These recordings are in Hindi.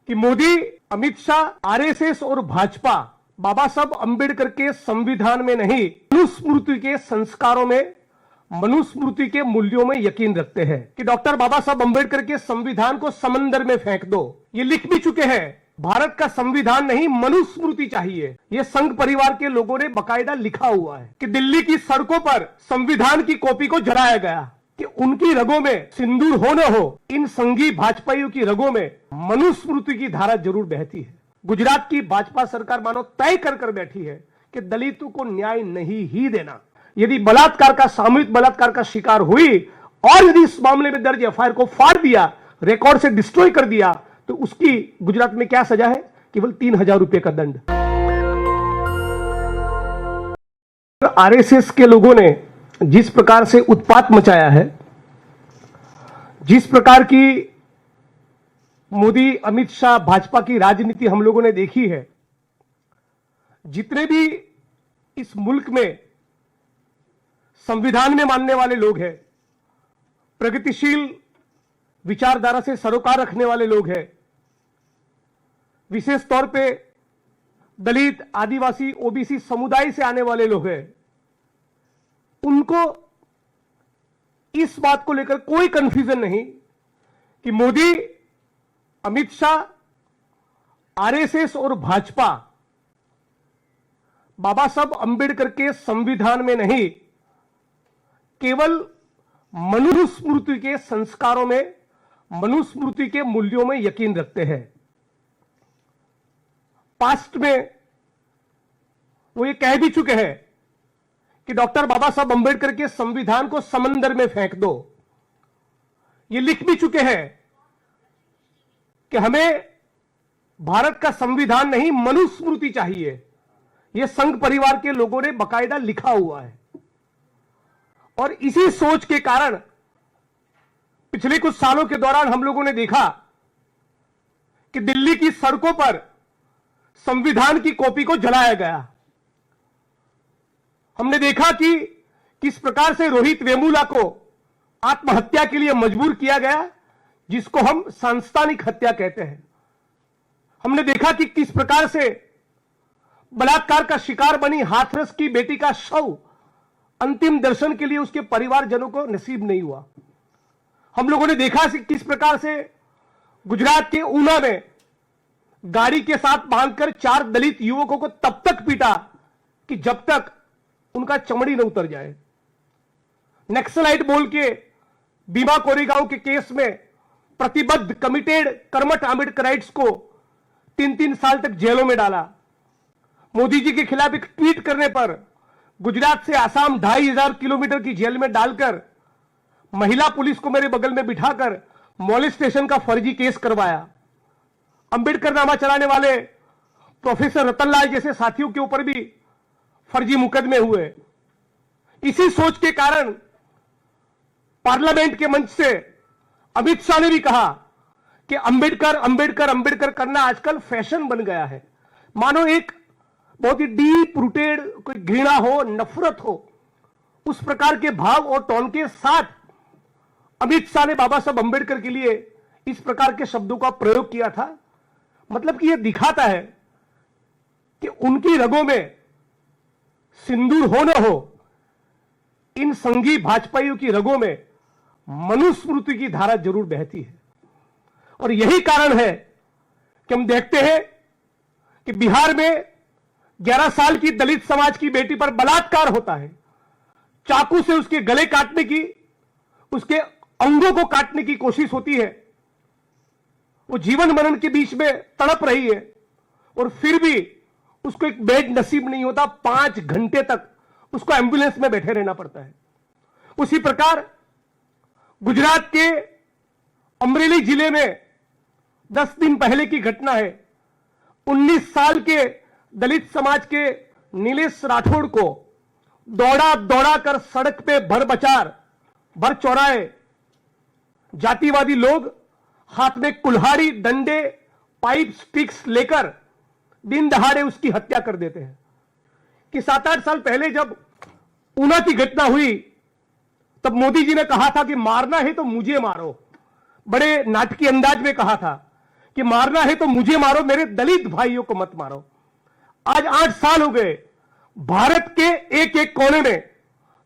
कि मोदी, अमित शाह, आरएसएस और भाजपा बाबा साहब अंबेडकर के संविधान में नहीं, मनुस्मृति के संस्कारों में, मनुस्मृति के मूल्यों में यकीन रखते हैं कि डॉक्टर बाबा साहब अंबेडकर के संविधान को समंदर में फेंक दो। ये लिख भी चुके हैं, भारत का संविधान नहीं मनुस्मृति चाहिए। ये संघ परिवार के लोगों ने बकायदा लिखा हुआ है कि दिल्ली की सड़कों पर संविधान की कॉपी को जलाया गया, कि उनकी रगों में सिंदूर हो न हो, इन संघी भाजपाइयों की रगों में मनुस्मृति की धारा जरूर बहती है। गुजरात की भाजपा सरकार मानो तय कर बैठी है कि दलितों को न्याय नहीं ही देना। यदि बलात्कार का, सामूहिक बलात्कार का शिकार हुई और यदि इस मामले में दर्ज एफआईआर को फाड़ दिया, रिकॉर्ड से डिस्ट्रॉय कर दिया, तो उसकी गुजरात में क्या सजा है? केवल 3,000 रुपए का दंड। आरएसएस के लोगों ने जिस प्रकार से उत्पात मचाया है, जिस प्रकार की मोदी, अमित शाह, भाजपा की राजनीति हम लोगों ने देखी है, जितने भी इस मुल्क में संविधान में मानने वाले लोग हैं, प्रगतिशील विचारधारा से सरोकार रखने वाले लोग हैं, विशेष तौर पे दलित, आदिवासी, ओबीसी समुदाय से आने वाले लोग हैं, उनको इस बात को लेकर कोई कंफ्यूजन नहीं कि मोदी, अमित शाह, आरएसएस और भाजपा बाबा साहब अंबेडकर के संविधान में नहीं, केवल मनुस्मृति के संस्कारों में, मनुस्मृति के मूल्यों में यकीन रखते हैं। पास्ट में वो ये कह भी चुके हैं कि डॉक्टर बाबा साहब अंबेडकर के संविधान को समंदर में फेंक दो। ये लिख भी चुके हैं कि हमें भारत का संविधान नहीं मनुस्मृति चाहिए। ये संघ परिवार के लोगों ने बकायदा लिखा हुआ है। और इसी सोच के कारण पिछले कुछ सालों के दौरान हम लोगों ने देखा कि दिल्ली की सड़कों पर संविधान की कॉपी को जलाया गया। हमने देखा कि किस प्रकार से रोहित वेमुला को आत्महत्या के लिए मजबूर किया गया, जिसको हम सांस्थानिक हत्या कहते हैं। हमने देखा कि किस प्रकार से बलात्कार का शिकार बनी हाथरस की बेटी का शव अंतिम दर्शन के लिए उसके परिवारजनों को नसीब नहीं हुआ। हम लोगों ने देखा किस प्रकार से गुजरात के ऊना में गाड़ी के साथ बांधकर 4 दलित युवकों को तब तक पीटा कि जब तक उनका चमड़ी न उतर जाए। नक्सलाइट बोल के भीमा कोरेगांव के केस में प्रतिबद्ध, कमिटेड, कर्मठ आंबेडकराइट्स को 3-3 साल तक जेलों में डाला। मोदी जी के खिलाफ एक ट्वीट करने पर गुजरात से आसाम 2,500 किलोमीटर की जेल में डालकर महिला पुलिस को मेरे बगल में बिठाकर मॉलेस्टेशन का फर्जी केस करवाया। अंबेडकर नामा चलाने वाले प्रोफेसर रतनलाल जैसे साथियों के ऊपर भी फर्जी मुकदमे हुए। इसी सोच के कारण पार्लियामेंट के मंच से अमित शाह ने भी कहा कि अंबेडकर अंबेडकर अंबेडकर करना आजकल फैशन बन गया है। मानो एक बहुत ही डीप रूटेड कोई घृणा हो, नफरत हो, उस प्रकार के भाव और टोन के साथ अमित शाह ने बाबा साहब अंबेडकर के लिए इस प्रकार के शब्दों का प्रयोग किया था। मतलब कि यह दिखाता है कि उनकी रगों में सिंदूर हो न हो, इन संघी भाजपाइयों की रगों में मनुस्मृति की धारा जरूर बहती है। और यही कारण है कि हम देखते हैं कि बिहार में 11 साल की दलित समाज की बेटी पर बलात्कार होता है। चाकू से उसके गले काटने की, उसके अंगों को काटने की कोशिश होती है। वो जीवन मरण के बीच में तड़प रही है और फिर भी उसको एक बेड नसीब नहीं होता। 5 घंटे तक उसको एम्बुलेंस में बैठे रहना पड़ता है। उसी प्रकार गुजरात के अमरेली जिले में 10 दिन पहले की घटना है। 19 साल के दलित समाज के नीलेश राठौड़ को दौड़ा कर सड़क पे भर चौराहे जातिवादी लोग हाथ में कुल्हाड़ी, डंडे, पाइप, स्टिक्स लेकर दिन दहाड़े उसकी हत्या कर देते हैं। कि 7-8 साल पहले जब ऊना की घटना हुई तब मोदी जी ने कहा था कि मारना है तो मुझे मारो। बड़े नाटकीय अंदाज में कहा था कि मारना है तो मुझे मारो, मेरे दलित भाइयों को मत मारो। आज 8 साल हो गए, भारत के एक एक कोने में,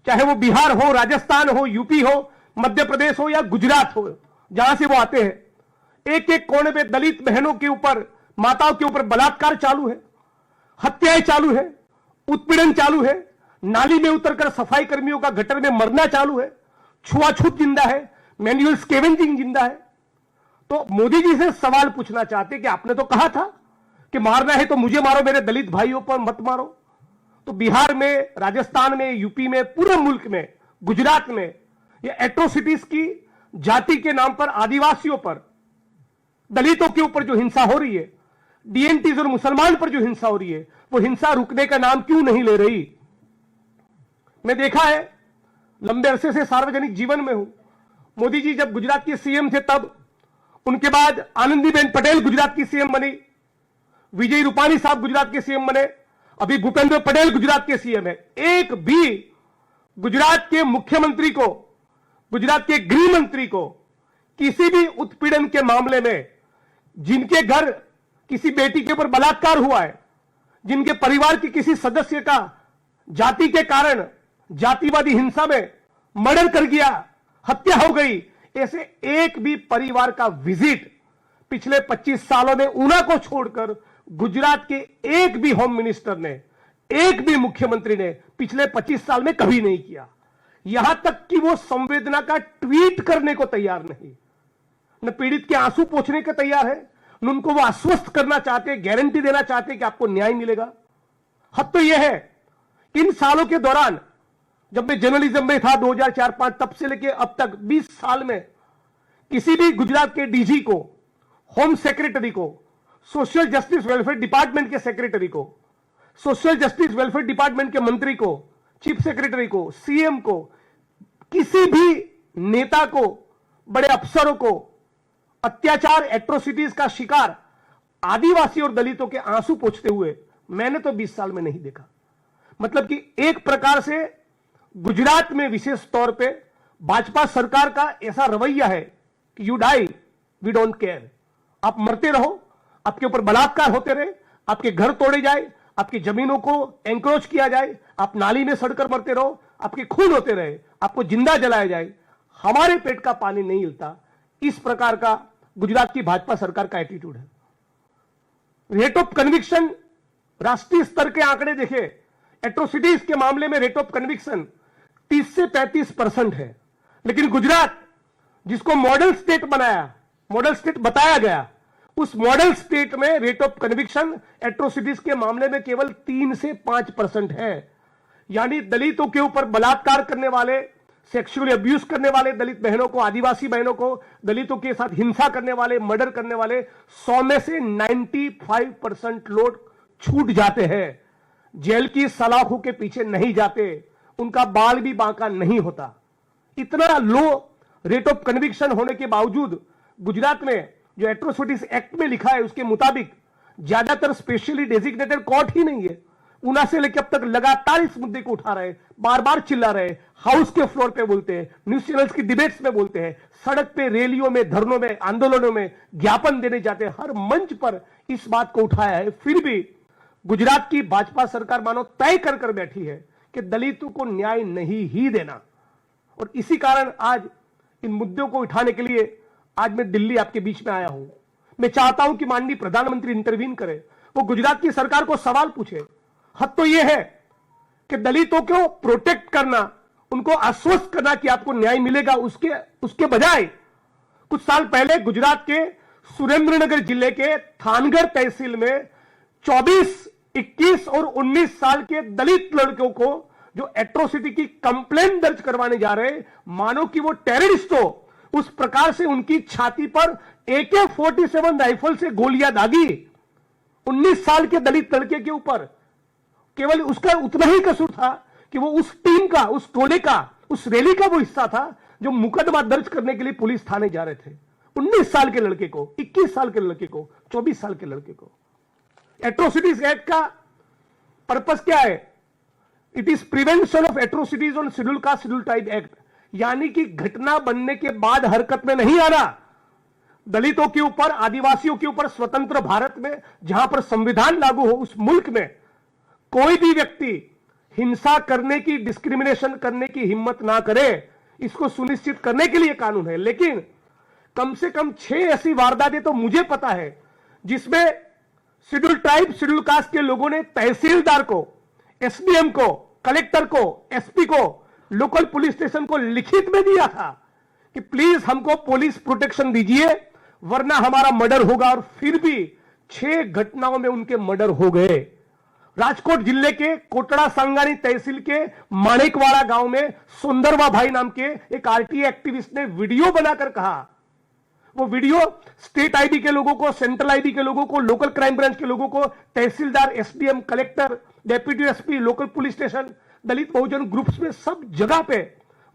चाहे वो बिहार हो, राजस्थान हो, यूपी हो, मध्य प्रदेश हो या गुजरात हो, जहां से वो आते हैं, एक एक कोने में दलित बहनों के ऊपर, माताओं के ऊपर बलात्कार चालू है, हत्याएं चालू है, उत्पीड़न चालू है, नाली में उतरकर सफाई कर्मियों का गटर में मरना चालू है, छुआछूत जिंदा है, मैनुअल स्केवेंजिंग जिंदा है। तो मोदी जी से सवाल पूछना चाहते कि आपने तो कहा था कि मारना है तो मुझे मारो, मेरे दलित भाइयों पर मत मारो। तो बिहार में, राजस्थान में, यूपी में, पूरे मुल्क में, गुजरात में ये एट्रोसिटीज की जाति के नाम पर, आदिवासियों पर, दलितों के ऊपर जो हिंसा हो रही है, डीएनटीज और मुसलमान पर जो हिंसा हो रही है, वो हिंसा रुकने का नाम क्यों नहीं ले रही। मैं देखा है, लंबे अरसे से सार्वजनिक जीवन में हूं। मोदी जी जब गुजरात के सीएम थे तब, उनके बाद आनंदीबेन पटेल गुजरात की सीएम बनी, विजय रूपाणी साहब गुजरात के सीएम बने, अभी भूपेंद्र पटेल गुजरात के सीएम है। एक भी गुजरात के मुख्यमंत्री को, गुजरात के गृह मंत्री को किसी भी उत्पीड़न के मामले में, जिनके घर किसी बेटी के ऊपर बलात्कार हुआ है, जिनके परिवार के किसी सदस्य का जाति के कारण जातिवादी हिंसा में मर्डर कर गया, हत्या हो गई, ऐसे एक भी परिवार का विजिट पिछले 25 सालों में ऊना को छोड़कर गुजरात के एक भी होम मिनिस्टर ने, एक भी मुख्यमंत्री ने पिछले 25 साल में कभी नहीं किया। यहां तक कि वो संवेदना का ट्वीट करने को तैयार नहीं, न पीड़ित के आंसू पोंछने के तैयार है, न उनको वो आश्वस्त करना चाहते, गारंटी देना चाहते कि आपको न्याय मिलेगा। हद तो यह है, इन सालों के दौरान जब मैं जर्नलिज्म में था 2004-5, तब से लेकर अब तक 20 साल में किसी भी गुजरात के डीजी को, होम सेक्रेटरी को, सोशल जस्टिस वेलफेयर डिपार्टमेंट के सेक्रेटरी को, सोशल जस्टिस वेलफेयर डिपार्टमेंट के मंत्री को, चीफ सेक्रेटरी को, सीएम को, किसी भी नेता को, बड़े अफसरों को अत्याचार, एट्रोसिटीज का शिकार आदिवासी और दलितों के आंसू पोंछते हुए मैंने तो 20 साल में नहीं देखा। मतलब कि एक प्रकार से गुजरात में विशेष तौर पे भाजपा सरकार का ऐसा रवैया है कि you die we don't care, आप मरते रहो, आपके ऊपर बलात्कार होते रहे, आपके घर तोड़े जाए, आपकी जमीनों को एंक्रोच किया जाए, आप नाली में सड़कर मरते रहो, आपके खून होते रहे, आपको जिंदा जलाया जाए, हमारे पेट का पानी नहीं हिलता। इस प्रकार का गुजरात की भाजपा सरकार का एटीट्यूड है। रेट ऑफ कन्विक्शन, राष्ट्रीय स्तर के आंकड़े देखे, एट्रोसिटीज के मामले में रेट ऑफ कन्विक्शन 30 से 35% है, लेकिन गुजरात जिसको मॉडल स्टेट बनाया, मॉडल स्टेट बताया गया, उस मॉडल स्टेट में रेट ऑफ कन्विक्शन एट्रोसिटीज के मामले में केवल 3 से 5% है। यानी दलितों के ऊपर बलात्कार करने वाले, सेक्सुअली अब्यूज करने वाले दलित बहनों को, आदिवासी बहनों को, दलितों के साथ हिंसा करने वाले, मर्डर करने वाले 100 में से 95% लोग छूट जाते हैं, जेल की सलाखों के पीछे नहीं जाते, उनका बाल भी बांका नहीं होता। इतना लो रेट ऑफ कन्विक्शन होने के बावजूद गुजरात में जो एट्रोसिटीज एक्ट में लिखा है उसके मुताबिक ज्यादातर स्पेशली डेजिग्नेटेड कोर्ट ही नहीं है। ऊना से लेकर अब तक लगातार इस मुद्दे को उठा रहे, बार बार चिल्ला रहे, हाउस के फ्लोर पे बोलते हैं, न्यूज चैनल्स की डिबेट्स में बोलते हैं, सड़क पे, रैलियों में, धरनों में, आंदोलनों में ज्ञापन देने जाते हैं, हर मंच पर इस बात को उठाया है। फिर भी गुजरात की भाजपा सरकार मानो तय कर कर बैठी है कि दलितों को न्याय नहीं ही देना। और इसी कारण आज इन मुद्दों को उठाने के लिए आज मैं दिल्ली आपके बीच में आया हूं। मैं चाहता हूं कि माननीय प्रधानमंत्री इंटरवीन करे, वो गुजरात की सरकार को सवाल पूछे। हद तो यह है कि दलितों को प्रोटेक्ट करना, उनको आश्वस्त करना कि आपको न्याय मिलेगा, उसके बजाय कुछ साल पहले गुजरात के सुरेंद्रनगर जिले के थानगढ़ तहसील में 24, 21 और 19 साल के दलित लड़कों को जो एट्रोसिटी की कंप्लेंट दर्ज करवाने जा रहे हैं, मानो कि वो टेररिस्ट हो, उस प्रकार से उनकी छाती पर AK-47 राइफल से गोलियां दागी 19 साल के दलित लड़के के ऊपर। केवल उसका उतना ही कसूर था कि वो उस टीम का, उस टोले का, उस रैली का वो हिस्सा था जो मुकदमा दर्ज करने के लिए पुलिस थाने जा रहे थे। 19 साल के लड़के को, 21 साल के लड़के को, 24 साल के लड़के को। एट्रोसिटीज एक्ट का पर्पस क्या है? It is prevention of atrocities on schedule caste schedule tribe act, यानी कि घटना बनने के बाद हरकत में नहीं आना, दलितों के ऊपर, आदिवासियों के ऊपर स्वतंत्र भारत में जहां पर संविधान लागू हो उस मुल्क में कोई भी व्यक्ति हिंसा करने की, डिस्क्रिमिनेशन करने की हिम्मत ना करे, इसको सुनिश्चित करने के लिए कानून है। लेकिन कम से कम 6 ऐसी वारदातें तो मुझे पता है जिसमें शेड्यूल ट्राइब, शेड्यूल कास्ट के लोगों ने तहसीलदार को, एसडीएम को, कलेक्टर को, एसपी को, लोकल पुलिस स्टेशन को लिखित में दिया था कि प्लीज हमको पुलिस प्रोटेक्शन दीजिए वरना हमारा मर्डर होगा, और फिर भी 6 घटनाओं में उनके मर्डर हो गए। राजकोट जिले के कोटड़ा सांगानी तहसील के माणिकवाड़ा गांव में सुंदरवा भाई नाम के एक आरटीआई एक्टिविस्ट ने वीडियो बनाकर कहा, वो वीडियो स्टेट आईबी के लोगों को, सेंट्रल आईबी के लोगों को, लोकल क्राइम ब्रांच के लोगों को, tehsildar, SDM, collector, deputy SP, local police station, Dalit Bahujan groups में सब जगह पे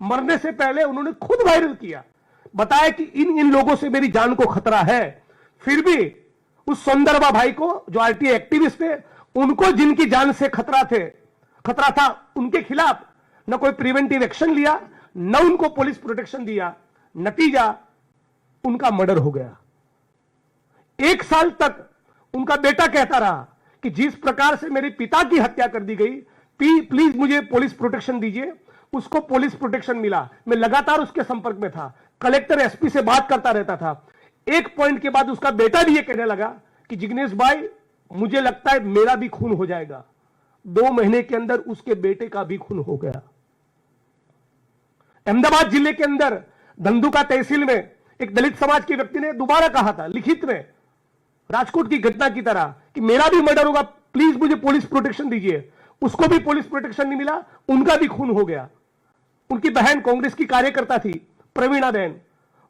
मरने से पहले उन्होंने खुद वायरल किया, बताया कि इन लोगों से मेरी जान को खतरा है। फिर भी उस सुंदरवा भाई को, जो आरटीआई एक्टिविस्ट थे, उनको जिनकी जान से खतरा था, उनके खिलाफ न कोई प्रिवेंटिव एक्शन लिया, न उनको पुलिस प्रोटेक्शन दिया। नतीजा उनका मर्डर हो गया। 1 साल तक उनका बेटा कहता रहा कि जिस प्रकार से मेरे पिता की हत्या कर दी गई, प्लीज मुझे पुलिस प्रोटेक्शन दीजिए। उसको पुलिस प्रोटेक्शन मिला। मैं लगातार उसके संपर्क में था, कलेक्टर, एसपी से बात करता रहता था। एक पॉइंट के बाद उसका बेटा भी ये कहने लगा कि जिग्नेश भाई, मुझे लगता है मेरा भी खून हो जाएगा। 2 महीने के अंदर उसके बेटे का भी खून हो गया। अहमदाबाद जिले के अंदर धंधुका तहसील में एक दलित समाज के व्यक्ति ने दोबारा कहा था लिखित में, राजकोट की घटना की तरह, कि मेरा भी मर्डर होगा, प्लीज मुझे पुलिस प्रोटेक्शन दीजिए। उसको भी पुलिस प्रोटेक्शन नहीं मिला, उनका भी खून हो गया। उनकी बहन कांग्रेस की कार्यकर्ता थी, प्रवीणा बहन,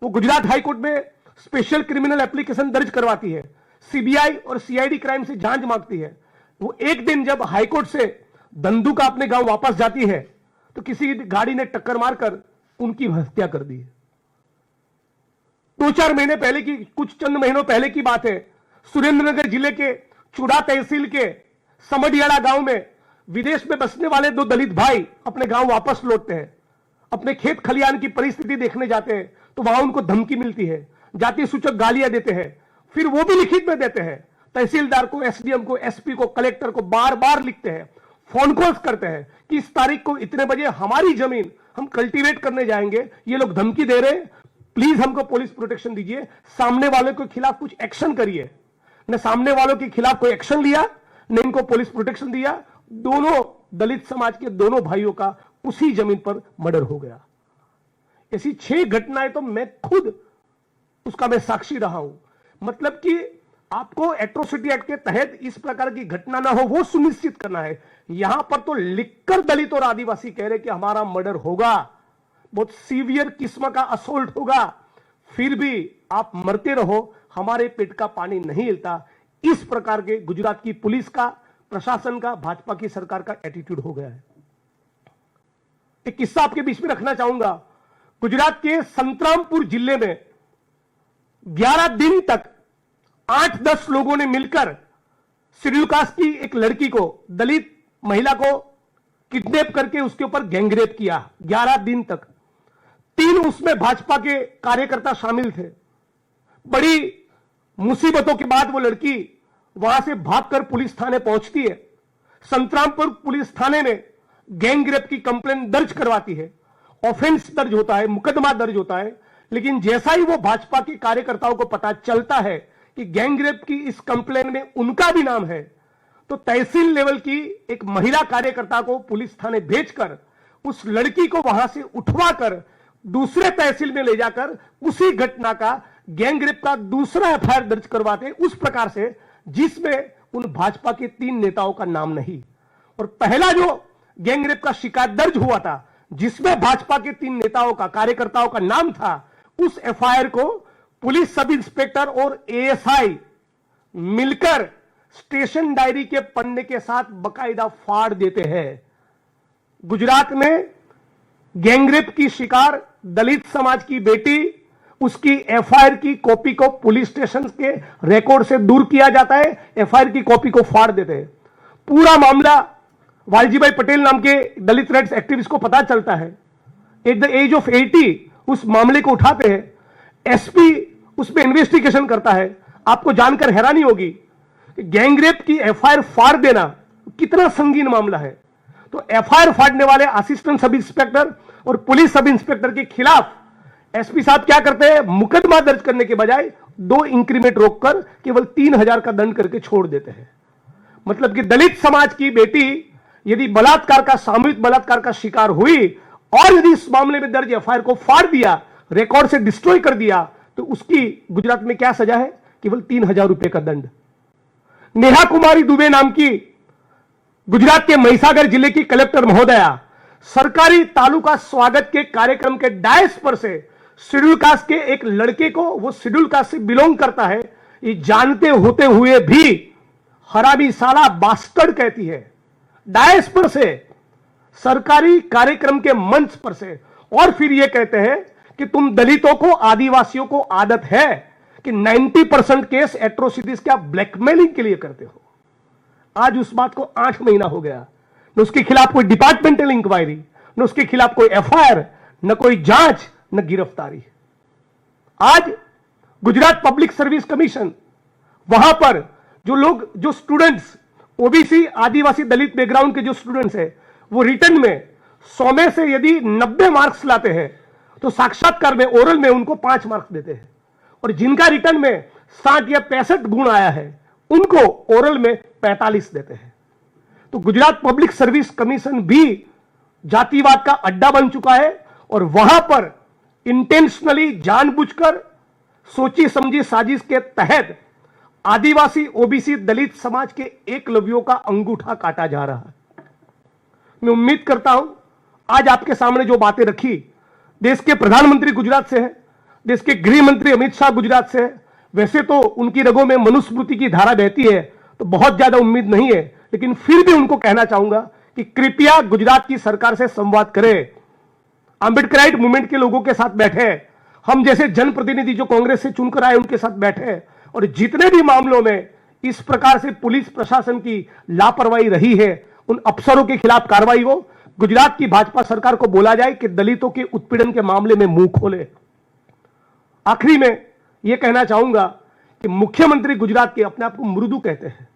वो गुजरात हाईकोर्ट में स्पेशल क्रिमिनल एप्लीकेशन दर्ज करवाती है, सीबीआई और सीआईडी क्राइम से जांच मांगती है। वो एक दिन जब हाईकोर्ट से धंधुका अपने गांव वापस जाती है तो किसी गाड़ी ने टक्कर मारकर उनकी हत्या कर दी है। 2-4 महीने पहले की, कुछ चंद महीनों पहले की बात है, सुरेंद्रनगर जिले के चुड़ा तहसील के समडियाड़ा गांव में विदेश में बसने वाले 2 दलित भाई अपने गांव वापस लौटते हैं। अपने खेत खलियान की परिस्थिति देखने जाते हैं तो वहां उनको धमकी मिलती है, जाति सूचक गालियां देते हैं। फिर वो भी लिखित में देते हैं, तहसीलदार को, एसडीएम को, एसपी को, कलेक्टर को बार बार लिखते हैं, फोन कॉल्स करते हैं कि इस तारीख को इतने बजे हमारी जमीन हम कल्टीवेट करने जाएंगे, ये लोग धमकी दे रहे हैं, प्लीज हमको पुलिस प्रोटेक्शन दीजिए, सामने वालों के खिलाफ कुछ एक्शन करिए। न सामने वालों के खिलाफ कोई एक्शन लिया, न इनको पुलिस प्रोटेक्शन दिया। दोनों दलित समाज के दोनों भाइयों का उसी जमीन पर मर्डर हो गया। ऐसी 6 घटनाएं तो मैं खुद उसका मैं साक्षी रहा हूं। मतलब कि आपको एट्रोसिटी एक्ट के तहत इस प्रकार की घटना ना हो, वो सुनिश्चित करना है। यहां पर तो लिखकर दलित और आदिवासी कह रहे कि हमारा मर्डर होगा, बहुत सीवियर किस्म का असोल्ट होगा, फिर भी आप मरते रहो, हमारे पेट का पानी नहीं हिलता। इस प्रकार के गुजरात की पुलिस का, प्रशासन का, भाजपा की सरकार का एटीट्यूड हो गया है। एक किस्सा आपके बीच में रखना चाहूंगा। गुजरात के संतरामपुर जिले में 11 दिन तक 8-10 लोगों ने मिलकर शेड्यूल कास्ट की एक लड़की को, दलित महिला को किडनैप करके उसके ऊपर गैंगरेप किया। 11 दिन तक 3 उसमें भाजपा के कार्यकर्ता शामिल थे। बड़ी मुसीबतों के बाद वो लड़की वहां से भागकर पुलिस थाने पहुंचती है। संतरामपुर पुलिस थाने में गैंगरेप की कंप्लेंट दर्ज करवाती है। ऑफेंस दर्ज होता है, मुकदमा दर्ज होता है। लेकिन जैसा ही वो भाजपा के कार्यकर्ताओं को पता चलता है कि गैंगरेप की इस कंप्लेंट में उनका भी नाम है, तो तहसील लेवल की एक महिला कार्यकर्ता को पुलिस थाने भेजकर उस लड़की को वहां से उठवाकर दूसरे तहसील में ले जाकर उसी घटना का, गैंगरेप का दूसरा एफआईआर दर्ज करवाते, उस प्रकार से जिसमें उन भाजपा के 3 नेताओं का नाम नहीं। और पहला जो गैंगरेप का शिकायत दर्ज हुआ था, जिसमें भाजपा के 3 नेताओं का, कार्यकर्ताओं का नाम था, उस एफआईआर को पुलिस सब इंस्पेक्टर और एएसआई मिलकर स्टेशन डायरी के पन्ने के साथ बकायदा फाड़ देते हैं। गुजरात में गैंगरेप की शिकार दलित समाज की बेटी, उसकी एफआईआर की कॉपी को पुलिस स्टेशन के रिकॉर्ड से दूर किया जाता है, एफआईआर की कॉपी को फाड़ देते हैं। पूरा मामला वालजीभाई पटेल नाम के दलित राइट्स एक्टिविस्ट को पता चलता है। एट द एज ऑफ 80 उस मामले को उठाते हैं। एसपी उसमें इन्वेस्टिगेशन करता है। आपको जानकर हैरानी होगी कि गैंगरेप की एफआईआर फाड़ देना कितना संगीन मामला है। तो एफआईआर फाड़ने वाले असिस्टेंट सब इंस्पेक्टर और पुलिस सब इंस्पेक्टर के खिलाफ एसपी साहब क्या करते हैं, मुकदमा दर्ज करने के बजाय 2 इंक्रीमेंट रोककर केवल 3000 का दंड करके छोड़ देते हैं। मतलब कि दलित समाज की बेटी यदि बलात्कार का, सामूहिक बलात्कार का शिकार हुई और यदि इस मामले में दर्ज एफआईआर को फाड़ दिया, रिकॉर्ड से डिस्ट्रॉय कर दिया, तो उसकी गुजरात में क्या सजा है, केवल 3000 रुपए का दंड। नेहा कुमारी दुबे नाम की गुजरात के महिसागर जिले की कलेक्टर महोदया सरकारी तालुका स्वागत के कार्यक्रम के डायस पर से शेड्यूल कास्ट के एक लड़के को, वो शेड्यूल कास्ट से बिलोंग करता है, ये जानते होते हुए भी हरामी साला बास्टर्ड कहती है, डायस पर से, सरकारी कार्यक्रम के मंच पर से। और फिर ये कहते हैं कि तुम दलितों को, आदिवासियों को आदत है कि 90% केस एट्रोसिटीज क्या ब्लैकमेलिंग के लिए करते हो। आज उस बात को 8 महीना हो गया, न उसके खिलाफ कोई डिपार्टमेंटल इंक्वायरी, न उसके खिलाफ कोई एफआईआर, न कोई जांच, न गिरफ्तारी। आज गुजरात पब्लिक सर्विस कमीशन, वहां पर जो लोग, जो स्टूडेंट्स ओबीसी, आदिवासी, दलित बैकग्राउंड के जो स्टूडेंट्स हैं, वो रिटर्न में 100 में से यदि 90 मार्क्स लाते हैं तो साक्षात्कार में, ओरल में उनको 5 मार्क्स देते हैं। और जिनका रिटर्न में 60 या 65 गुण आया है, उनको ओरल में 45 देते हैं। तो गुजरात पब्लिक सर्विस कमीशन भी जातिवाद का अड्डा बन चुका है और वहां पर इंटेंशनली, जानबूझकर, सोची समझी साजिश के तहत आदिवासी, ओबीसी, दलित समाज के एकलव्यों का अंगूठा काटा जा रहा है। मैं उम्मीद करता हूं आज आपके सामने जो बातें रखी, देश के प्रधानमंत्री गुजरात से है, देश के गृह मंत्री अमित शाह गुजरात से है। वैसे तो उनकी रगों में मनुस्मृति की धारा बहती है, तो बहुत ज्यादा उम्मीद नहीं है, लेकिन फिर भी उनको कहना चाहूंगा कि कृपया गुजरात की सरकार से संवाद करें, आंबेडकराइट मूवमेंट के लोगों के साथ बैठे, हम जैसे जनप्रतिनिधि जो कांग्रेस से चुनकर आए उनके साथ बैठे, और जितने भी मामलों में इस प्रकार से पुलिस प्रशासन की लापरवाही रही है, उन अफसरों के खिलाफ कार्रवाई हो। गुजरात की भाजपा सरकार को बोला जाए कि दलितों के उत्पीड़न के मामले में मुंह खोले। आखिरी में यह कहना चाहूंगा कि मुख्यमंत्री गुजरात के अपने आप को मृदु कहते हैं,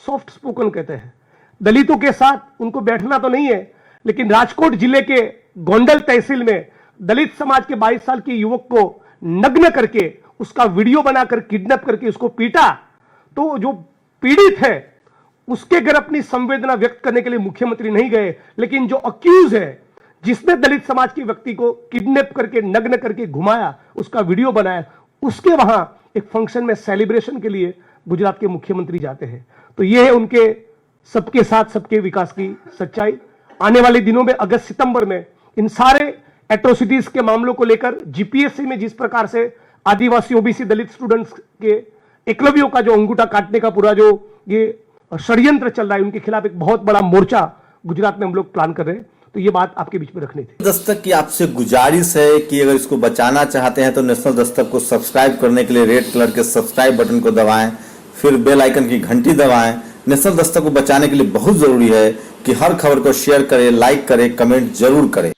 सॉफ्ट स्पोकन कहते हैं। दलितों के साथ उनको बैठना तो नहीं है, लेकिन राजकोट जिले के गोंडल तहसील में दलित समाज के 22 साल के युवक को नग्न करके, उसका वीडियो बनाकर किडनैप करके उसको पीटा, तो जो पीड़ित है उसके घर अपनी संवेदना व्यक्त करने के लिए मुख्यमंत्री नहीं गए, लेकिन जो अक्यूज है, जिसने दलित समाज के व्यक्ति को किडनैप करके, नग्न करके घुमाया, उसका वीडियो बनाया, उसके वहां एक फंक्शन में सेलिब्रेशन के लिए गुजरात के मुख्यमंत्री जाते हैं। तो यह है उनके सबके साथ सबके विकास की सच्चाई। आने वाले दिनों में, अगस्त सितंबर में, इन सारे एट्रोसिटीज के मामलों को लेकर जीपीएससी में जिस प्रकार से आदिवासी, ओबीसी, दलित स्टूडेंट्स के एकलव्यों का जो अंगूठा काटने का पूरा जो ये षड्यंत्र चल रहा है, उनके खिलाफ एक बहुत बड़ा मोर्चा गुजरात में हम लोग प्लान कर रहे हैं। तो ये बात आपके बीच में रखनी थी। दस्तक की आपसे गुजारिश है कि अगर इसको बचाना चाहते हैं तो नेशनल दस्तक को सब्सक्राइब करने के लिए रेड कलर के सब्सक्राइब बटन को दबाएं, फिर बेल आइकन की घंटी दबाएं। नेशनल दस्तक को बचाने के लिए बहुत जरूरी है कि हर खबर को शेयर करें, लाइक करें, कमेंट जरूर करें।